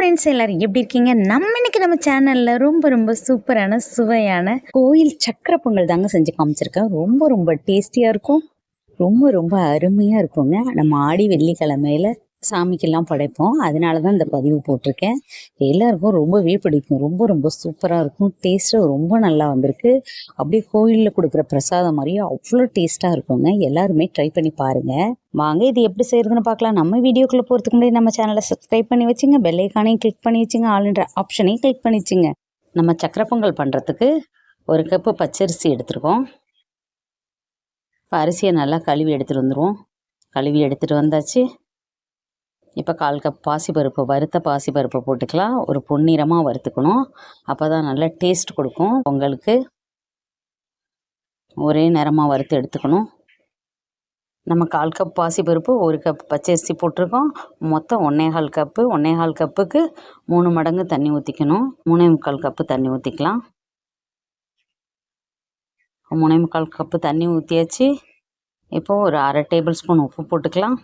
Friends எல்லாரும் எப்படி இருக்கீங்க? நம்ம சேனலில் ரொம்ப சூப்பரான சுவையான கோயில் சக்கரை பொங்கல் தாங்க செஞ்சு காமிச்சிருக்கேன். ரொம்ப டேஸ்டியாக இருக்கும். ரொம்ப அருமையாக இருக்குங்க. நம்ம ஆடி வெள்ளிக்கிழமையில சாமிக்கெல்லாம் படைப்போம். அதனால தான் இந்த பதிவு போட்டிருக்கேன். எல்லாருக்கும் ரொம்பவே பிடிக்கும். ரொம்ப சூப்பராக இருக்கும். டேஸ்ட்டும் ரொம்ப நல்லா வந்திருக்கு. அப்படியே கோயிலில் கொடுக்குற பிரசாதம் மாதிரியே அவ்வளோ டேஸ்ட்டாக இருக்குங்க. எல்லாருமே ட்ரை பண்ணி பாருங்கள். வாங்க இது எப்படி செய்கிறதுன்னு பார்க்கலாம். நம்ம வீடியோக்குள்ளே போகிறதுக்கு முன்னாடி நம்ம சேனலை சப்ஸ்கிரைப் பண்ணி வச்சுங்க. பெல் ஐக்கானையும் கிளிக் பண்ணி வச்சுங்க. ஆல்ன்ற ஆப்ஷனையும் கிளிக் பண்ணி வச்சுங்க. நம்ம சக்கரை பொங்கல் பண்ணுறதுக்கு 1 கப்பு பச்சரிசி எடுத்துருக்கோம். இப்போ அரிசியை நல்லா கழுவி எடுத்துகிட்டு வந்துடுவோம். கழுவி எடுத்துகிட்டு வந்தாச்சு. இப்போ 1/4 கப் பாசிப்பருப்பு, வறுத்த பாசிப்பருப்பை போட்டுக்கலாம். ஒரு பொன்னிறமாக வறுத்துக்கணும். அப்போ தான் நல்லா டேஸ்ட் கொடுக்கும் பொங்கலுக்கு. ஒரே நேரமாக வறுத்து எடுத்துக்கணும். நம்ம 1/4 கப் பாசிப்பருப்பு, 1 கப் பச்சரிசி போட்டிருக்கோம். மொத்தம் 1/4 கப்பு. 1/4 கப்புக்கு 3 மடங்கு தண்ணி ஊற்றிக்கணும். 3/4 கப்பு தண்ணி ஊற்றிக்கலாம். 3/4 கப்பு தண்ணி ஊற்றியாச்சு. இப்போது ஒரு 1/2 டேபிள் ஸ்பூன் உப்பு போட்டுக்கலாம்.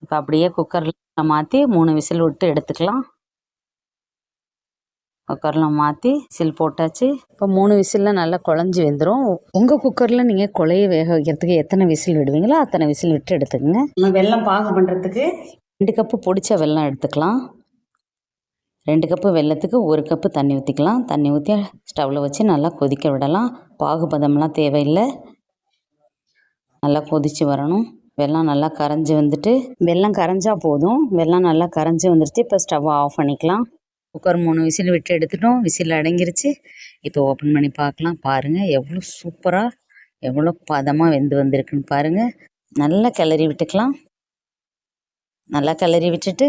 இப்போ அப்படியே குக்கரில் மாற்றி 3 விசில் விட்டு எடுத்துக்கலாம். குக்கரில் மாற்றி விசில் போட்டாச்சு. இப்போ 3 விசிலில் நல்லா குழஞ்சி வெந்துடும். உங்கள் குக்கரில் நீங்கள் குழைய வேக வைக்கிறதுக்கு எத்தனை விசில் விடுவீங்களோ அத்தனை விசில் விட்டு எடுத்துக்கோங்க. வெல்லம் பாகு பண்ணுறதுக்கு 2 கப்பு பொடிச்ச வெல்லம் எடுத்துக்கலாம். 2 கப்பு வெல்லத்துக்கு 1 கப்பு தண்ணி ஊற்றிக்கலாம். தண்ணி ஊற்றி ஸ்டவ்வில் வச்சு நல்லா கொதிக்க விடலாம். பாகு பதம்லாம் தேவையில்லை. நல்லா கொதித்து வரணும். வெல்லம் நல்லா கரைஞ்சி வந்துட்டு, வெல்லம் கரைஞ்சா போதும். வெல்லம் நல்லா கரைஞ்சி வந்துடுச்சு. இப்போ ஸ்டவ்வை ஆஃப் பண்ணிக்கலாம். குக்கர் 3 விசில் விட்டு எடுத்துட்டோம். விசில் அடங்கிருச்சு. இப்போ ஓப்பன் பண்ணி பார்க்கலாம். பாருங்கள் எவ்வளோ சூப்பராக எவ்வளோ பதமாக வெந்து வந்திருக்குன்னு பாருங்கள். நல்லா கிளறி விட்டுக்கலாம். நல்லா கிளறி விட்டுட்டு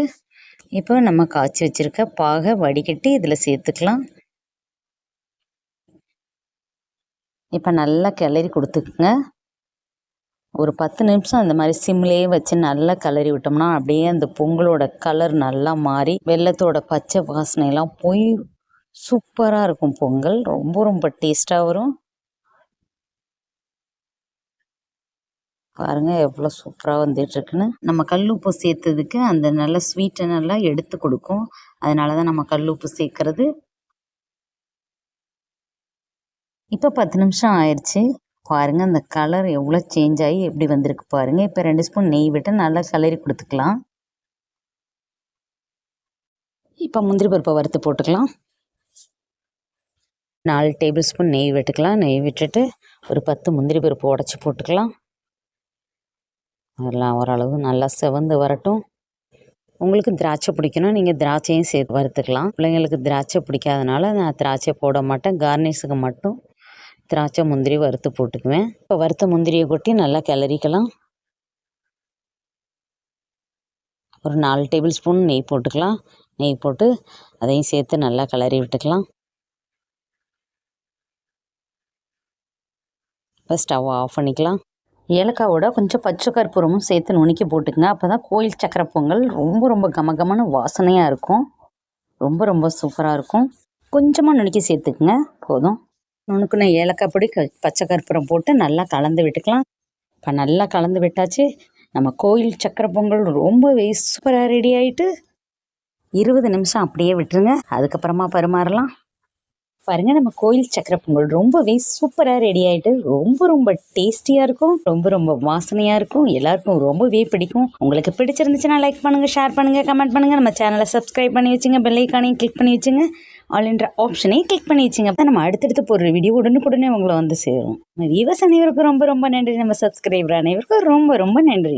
இப்போ நம்ம காய்ச்சி வச்சுருக்க பாகை வடிகட்டி இதில் சேர்த்துக்கலாம். இப்போ நல்லா கிளறி கொடுத்துக்குங்க. ஒரு 10 நிமிஷம் அந்த மாதிரி சிம்லேயே வச்சு நல்லா கிளறி விட்டோம்னா அப்படியே அந்த பொங்கலோட கலர் நல்லா மாறி வெல்லத்தோட பச்சை வாசனையெல்லாம் போய் சூப்பராக இருக்கும் பொங்கல். ரொம்ப டேஸ்ட்டாக வரும். பாருங்கள் எவ்வளோ சூப்பராக வந்துட்டுருக்குன்னு. நம்ம கல் உப்பு சேர்த்ததுக்கு அந்த நல்ல ஸ்வீட்டை நல்லா எடுத்து கொடுக்கும். அதனால தான் நம்ம கல் உப்பு சேர்க்கறது. இப்போ 10 நிமிஷம் ஆயிடுச்சு. பாருங்கள் அந்த கலர் எவ்வளோ சேஞ்ச் ஆகி எப்படி வந்திருக்கு பாருங்கள். இப்போ 2 ஸ்பூன் நெய் விட்டு நல்லா கிளறி கொடுத்துக்கலாம். இப்போ முந்திரி பருப்பை வறுத்து போட்டுக்கலாம். 4 டேபிள் ஸ்பூன் நெய் விட்டுக்கலாம். நெய் விட்டுட்டு ஒரு 10 முந்திரி பருப்பு உடச்சி போட்டுக்கலாம். அதெல்லாம் ஓரளவு நல்லா செவந்து வரட்டும். உங்களுக்கு திராட்சை பிடிக்கணும், நீங்கள் திராட்சையும் சேர்த்து வறுத்துக்கலாம். பிள்ளைங்களுக்கு திராட்சை பிடிக்காதனால நான் திராட்சை போட மாட்டேன். கார்னிஷுக்கு மட்டும் திராட்சை முந்திரி வறுத்து போட்டுக்குவேன். இப்போ வறுத்த முந்திரியை கொட்டி நல்லா கிளறிக்கலாம். ஒரு 4 டேபிள் ஸ்பூன் நெய் போட்டுக்கலாம். நெய் போட்டு அதையும் சேர்த்து நல்லா கிளறி விட்டுக்கலாம். இப்போ ஸ்டவ் ஆஃப் பண்ணிக்கலாம். ஏலக்காவோட கொஞ்சம் பச்சை கற்பூரமும் சேர்த்து நுணுக்கி போட்டுக்குங்க. அப்போ தான் கோயில் சக்கரை பொங்கல் ரொம்ப கமகமான வாசனையாக இருக்கும். ரொம்ப சூப்பராக இருக்கும். கொஞ்சமாக நுணுக்கி சேர்த்துக்குங்க போதும். நுணுக்குன ஏலக்காய் பொடி பச்சை கற்பூரம் போட்டு நல்லா கலந்து விட்டுக்கலாம். இப்போ நல்லா கலந்து விட்டாச்சு. நம்ம கோயில் சக்கரை பொங்கல் ரொம்பவே சூப்பராக ரெடி ஆகிட்டு 20 நிமிஷம் அப்படியே விட்டுருங்க. அதுக்கப்புறமா பரிமாறலாம். பாருங்கள் நம்ம கோயில் சக்கரை பொங்கல் ரொம்பவே சூப்பராக ரெடி ஆகிட்டு ரொம்ப டேஸ்டியாக இருக்கும். ரொம்ப வாசனையாக இருக்கும். எல்லாருக்கும் ரொம்பவே பிடிக்கும். உங்களுக்கு பிடிச்சிருந்துச்சுன்னா லைக் பண்ணுங்கள், ஷேர் பண்ணுங்கள், கமெண்ட் பண்ணுங்கள். நம்ம சேனலை சப்ஸ்கிரைப் பண்ணி வச்சுங்க. பெல் ஐக்கானையும் கிளிக் பண்ணி வச்சுங்க. ஆல்ன்ற ஆப்ஷனையும் கிளிக் பண்ணி வச்சுங்க. அப்போ நம்ம அடுத்தடுத்து போடுற வீடியோ உடனே உங்களை வந்து சேரும். நம்ம வியூவர்ஸ் அனைவருக்கும் ரொம்ப நன்றி. நம்ம சப்ஸ்கிரைபர் அனைவருக்கும் ரொம்ப நன்றி.